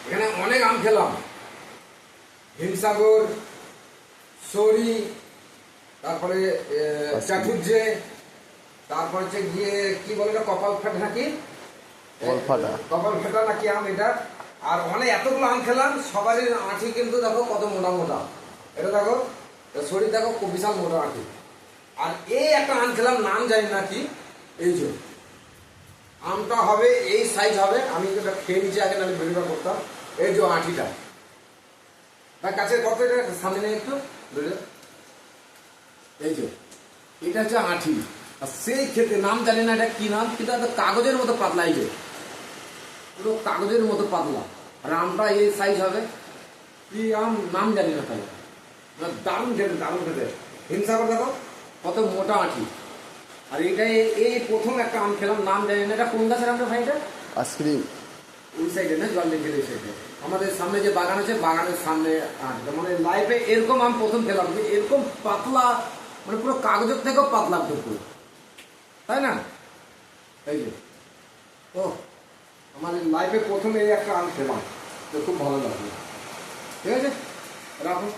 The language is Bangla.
এখানে অনেক আম খেলাম, হিমসাগর, সরি, তারপরে চাটুর্যে, তারপর হচ্ছে গিয়ে কি বলে না, কপাল ফাটা নাকি, কপাল ফাটা নাকি আম এটা। আর অনেক এতগুলো আম খেলাম, সবারই আঁটি কিন্তু দেখো কত মোটা মোটা। এটা দেখো শরীর দেখো খুব বিশাল মোটা আঁটি। আর এই একটা আম খেলাম, নাম জানি না কি, এই যে আমটা হবে এই সাইজ হবে। আমি এটা খেয়ে নিচ্ছি আগে, আমি ভিডিওটা করতাম। এই যে আঁটিটা তার কাছে কত, এটা সামনে নেই একটু বুঝলে, এই যে এটা হচ্ছে আঁটি। আর সেই খেতে নাম জানি না এটা কি নাম, কিন্তু কাগজের মতো পাতলা, এই যে পুরো কাগজের মতো পাতলা। আর আমটা এই সাইজ হবে, কি আম নাম জানি না তাহলে। দারুণ খেতে, দারুণ খেতে। হিমসাগর দেখো কত মোটা আঁটি। আর এটা এই প্রথম একটা আম খেলাম, নাম জানি না। এটা কোন গাছের আমটা ভাই? এটা আইসক্রিম। ওই সাইডে না, জল লেগে ওই সাইডে আমাদের সামনে যে বাগান আছে, বাগানের সামনে আঁটটা। মানে লাইফে এরকম আম প্রথম খেলাম, যে এরকম পাতলা, মানে পুরো কাগজের থেকেও পাতলা পুরো, তাই না? এই যে ও আমার লাইফে প্রথম এই একটা আম খেলাম, তো খুব ভালো লাগলো। ঠিক আছে, রাখো।